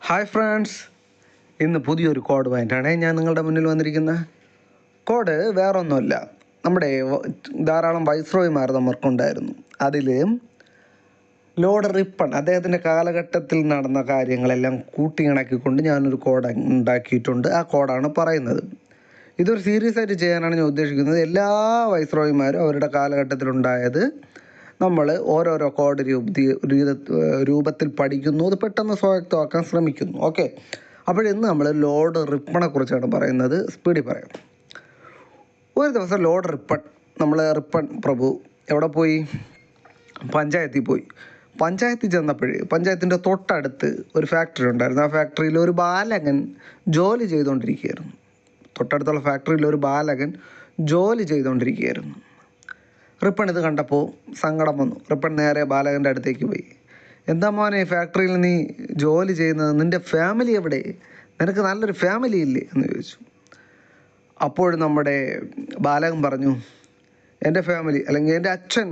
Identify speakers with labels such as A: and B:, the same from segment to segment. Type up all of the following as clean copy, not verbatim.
A: Hi friends, ഇന്ന് പുതിയൊരു കോഡുമായിട്ടാണ് ഞാൻ നിങ്ങളുടെ മുന്നിൽ വന്നിരിക്കുന്നത്. കോഡ് വേറൊന്നുമല്ല, നമ്മുടെ ധാരാളം വൈസ്രോയിമാർ നമുക്കുണ്ടായിരുന്നു. അതിൽ ലോർഡ് റിപ്പൺ അദ്ദേഹത്തിൻ്റെ കാലഘട്ടത്തിൽ നടന്ന കാര്യങ്ങളെല്ലാം കൂട്ടിയിണക്കിക്കൊണ്ട് ഞാനൊരു കോഡ് ഉണ്ടാക്കിയിട്ടുണ്ട്. ആ കോഡാണ് പറയുന്നത്. ഇതൊരു സീരിയസ് ആയിട്ട് ചെയ്യാനാണ് ഞാൻ ഉദ്ദേശിക്കുന്നത്. എല്ലാ വൈസ്രോയിമാരും അവരുടെ കാലഘട്ടത്തിലുണ്ടായത് നമ്മൾ ഓരോരോ കോഡ് രൂപത്തിൽ പഠിക്കുന്നു, അത് പെട്ടെന്ന് സ്വായത്തമാക്കാൻ ശ്രമിക്കുന്നു. ഓക്കെ, അപ്പോഴിന്ന് നമ്മൾ ലോർഡ് റിപ്പണെ കുറിച്ചാണ് പറയുന്നത്. സ്പീഡിൽ പറയാം. ഒരു ദിവസം ലോർഡ് റിപ്പൺ, റിപ്പൺ പ്രഭു എവിടെ പോയി? പഞ്ചായത്തിൽ പോയി. പഞ്ചായത്തിൽ ചെന്നപ്പോഴേ പഞ്ചായത്തിൻ്റെ തൊട്ടടുത്ത് ഒരു ഫാക്ടറി ഉണ്ടായിരുന്നു. ആ ഫാക്ടറിയിൽ ഒരു ബാലകൻ ജോലി ചെയ്തുകൊണ്ടിരിക്കുകയായിരുന്നു. തൊട്ടടുത്തുള്ള ഫാക്ടറിയിൽ ഒരു ബാലകൻ ജോലി ചെയ്തുകൊണ്ടിരിക്കുകയായിരുന്നു. റിപ്പൺ ഇത് കണ്ടപ്പോൾ സങ്കടം വന്നു. റിപ്പൺ നേരെ ബാലകൻ്റെ അടുത്തേക്ക് പോയി. എന്താ മോനെ ഫാക്ടറിയിൽ നീ ജോലി ചെയ്യുന്നത്? നിൻ്റെ ഫാമിലി എവിടെ? നിനക്ക് നല്ലൊരു ഫാമിലി ഇല്ലേ എന്ന് ചോദിച്ചു. അപ്പോൾ നമ്മുടെ ബാലകൻ പറഞ്ഞു, എൻ്റെ ഫാമിലി അല്ലെങ്കിൽ എൻ്റെ അച്ഛൻ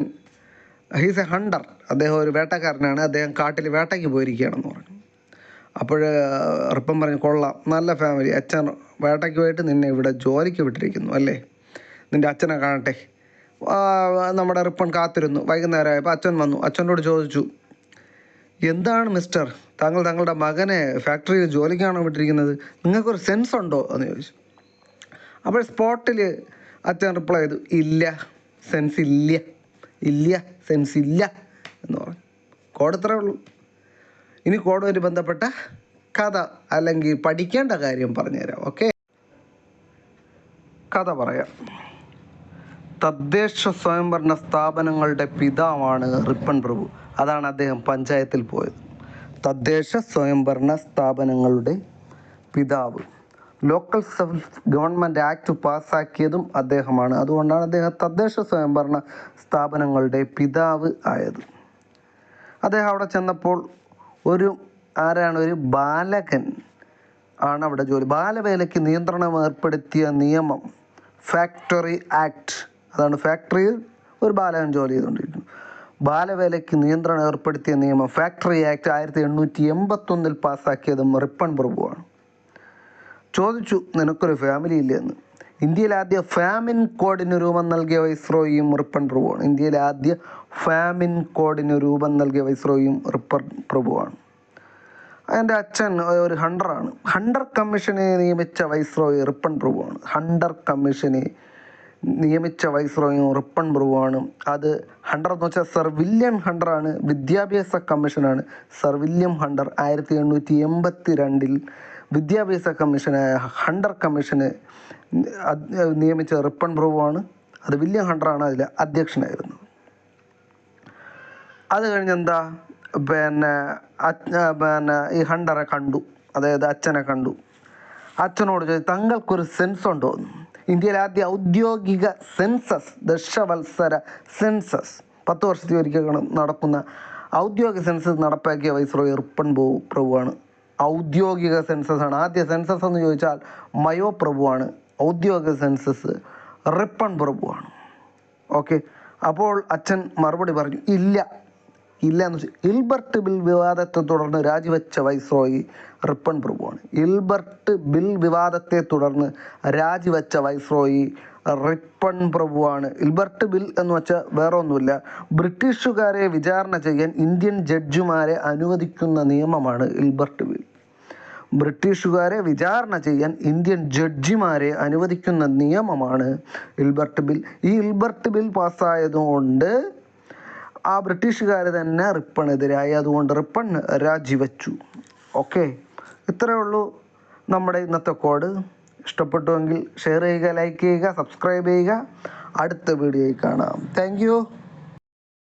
A: ഹീസ് എ ഹണ്ടർ, അദ്ദേഹം ഒരു വേട്ടക്കാരനാണ്, അദ്ദേഹം കാട്ടിൽ വേട്ടയ്ക്ക് പോയിരിക്കുകയാണെന്ന് പറഞ്ഞു. അപ്പോൾ റിപ്പൺ പറഞ്ഞു, കൊള്ളാം, നല്ല ഫാമിലി, അച്ഛൻ വേട്ടയ്ക്ക് പോയിട്ട് നിന്നെ ഇവിടെ ജോലിക്ക് വിട്ടിരിക്കുന്നു അല്ലേ? നിൻ്റെ അച്ഛനെ കാണട്ടെ. നമ്മുടെ റിപ്പൺ കാത്തിരുന്നു. വൈകുന്നേരമായപ്പോൾ അച്ഛൻ വന്നു. അച്ഛനോട് ചോദിച്ചു, എന്താണ് മിസ്റ്റർ, താങ്കളുടെ മകനെ ഫാക്ടറിയിൽ ജോലിക്കാണോ വിട്ടിരിക്കുന്നത്? നിങ്ങൾക്കൊരു സെൻസ് ഉണ്ടോ എന്ന് ചോദിച്ചു. അപ്പോൾ സ്പോട്ടിൽ അച്ഛൻ റിപ്ലൈ ചെയ്തു, ഇല്ല, സെൻസ് ഇല്ല എന്ന് പറഞ്ഞു. കോഡ് ഇത്രേ ഉള്ളൂ. ഇനി കോഡുമായിട്ട് ബന്ധപ്പെട്ട കഥ അല്ലെങ്കിൽ പഠിക്കേണ്ട കാര്യം പറഞ്ഞുതരാം. ഓക്കെ, കഥ പറയാം. തദ്ദേശ സ്വയംഭരണ സ്ഥാപനങ്ങളുടെ പിതാവാണ് റിപ്പൺ പ്രഭു. അതാണ് അദ്ദേഹം പഞ്ചായത്തിൽ പോയത്. തദ്ദേശ സ്വയംഭരണ സ്ഥാപനങ്ങളുടെ പിതാവ്. ലോക്കൽ സെൽഫ് ഗവൺമെൻറ് ആക്ട് പാസ്സാക്കിയതും അദ്ദേഹമാണ്. അതുകൊണ്ടാണ് അദ്ദേഹം തദ്ദേശ സ്വയംഭരണ സ്ഥാപനങ്ങളുടെ പിതാവ് ആയത്. അദ്ദേഹം അവിടെ ചെന്നപ്പോൾ ഒരു ബാലകൻ ആണ് അവിടെ ജോലി. ബാലവേലയ്ക്ക് നിയന്ത്രണം ഏർപ്പെടുത്തിയ നിയമം ഫാക്ടറി ആക്ട്, അതാണ് ഫാക്ടറിയിൽ ഒരു ബാലകൻ ജോലി ചെയ്തുകൊണ്ടിരിക്കുന്നു. ബാലവേലയ്ക്ക് നിയന്ത്രണം ഏർപ്പെടുത്തിയ നിയമം ഫാക്ടറി ആക്ട് 1881 പാസ്സാക്കിയതും റിപ്പൺ പ്രഭുവാണ്. ചോദിച്ചു, നിനക്കൊരു ഫാമിലി ഇല്ലേ എന്ന്. ഇന്ത്യയിൽ ആദ്യ ഫാമിൻ കോഡിന് രൂപം നൽകിയ വൈസ്രോയിയും റിപ്പൺ പ്രഭുവാണ്. ഇന്ത്യയിലെ ആദ്യ ഫാമിൻ കോഡിന് രൂപം നൽകിയ വൈസ്രോയിയും റിപ്പൺ പ്രഭുവാണ്. എൻ്റെ അച്ഛൻ ഒരു ഹണ്ടറാണ്. ഹണ്ടർ കമ്മീഷനെ നിയമിച്ച വൈസ്രോയി റിപ്പൺ പ്രഭുവാണ്. ഹണ്ടർ കമ്മീഷനെ നിയമിച്ച വൈസ്രോയും റിപ്പൺ പ്രഭുവാണ്. അത് ഹണ്ടർ എന്ന് വെച്ചാൽ സർ വില്യം ഹണ്ടറാണ്. വിദ്യാഭ്യാസ കമ്മീഷനാണ് സർ വില്യം ഹണ്ടർ. 1882 വിദ്യാഭ്യാസ കമ്മീഷനായ ഹണ്ടർ കമ്മീഷന് നിയമിച്ച റിപ്പൺ പ്രഭുവാണ്. അത് വില്യം ഹണ്ടറാണ് അതിൽ അധ്യക്ഷനായിരുന്നത്. അത് കഴിഞ്ഞെന്താ, ഈ ഹണ്ടറെ കണ്ടു, അതായത് അച്ഛനെ കണ്ടു. അച്ഛനോട് ചോദിച്ചു, താങ്കൾക്കൊരു സെൻസ് ഉണ്ടോ? ഇന്ത്യയിലെ ആദ്യ ഔദ്യോഗിക സെൻസസ്, ദശവത്സര സെൻസസ്, 10 വർഷത്തിൽ ഒരിക്കൽ നടക്കുന്ന ഔദ്യോഗിക സെൻസസ് നടപ്പാക്കിയ വൈസ്രോയി റിപ്പൺ പ്രഭുവാണ്. ഔദ്യോഗിക സെൻസസ് ആണ്. ആദ്യ സെൻസസ് എന്ന് ചോദിച്ചാൽ മയോ പ്രഭുവാണ്. ഔദ്യോഗിക സെൻസസ് റിപ്പൺ പ്രഭുവാണ്. ഓക്കെ, അപ്പോൾ അച്ഛൻ മറുപടി പറഞ്ഞു, ഇല്ല എന്ന് വെച്ചാൽ ഇൽബർട്ട് ബിൽ വിവാദത്തെ തുടർന്ന് രാജിവെച്ച വൈസ്രോയി റിപ്പൺ പ്രഭുവാണ്. ഇൽബർട്ട് ബിൽ വിവാദത്തെ തുടർന്ന് രാജിവെച്ച വൈസ്രോയി റിപ്പൺ പ്രഭുവാണ്. ഇൽബർട്ട് ബിൽ എന്ന് വെച്ചാൽ വേറെ ഒന്നുമില്ല, ബ്രിട്ടീഷുകാരെ വിചാരണ ചെയ്യാൻ ഇന്ത്യൻ ജഡ്ജിമാരെ അനുവദിക്കുന്ന നിയമമാണ് ഇൽബർട്ട് ബിൽ. ബ്രിട്ടീഷുകാരെ വിചാരണ ചെയ്യാൻ ഇന്ത്യൻ ജഡ്ജിമാരെ അനുവദിക്കുന്ന നിയമമാണ് ഇൽബർട്ട് ബിൽ. ഈ ഇൽബർട്ട് ബിൽ പാസ്സായതുകൊണ്ട് ആ ബ്രിട്ടീഷുകാർ തന്നെ റിപ്പണെതിരായി. അതുകൊണ്ട് റിപ്പൺ രാജിവെച്ചു. ഓക്കെ, ഇത്രയേ ഉള്ളൂ നമ്മുടെ ഇന്നത്തെ കോഡ്. ഇഷ്ടപ്പെട്ടുവെങ്കിൽ ഷെയർ ചെയ്യുക, ലൈക്ക് ചെയ്യുക, സബ്സ്ക്രൈബ് ചെയ്യുക. അടുത്ത വീഡിയോയിൽ കാണാം. Thank you.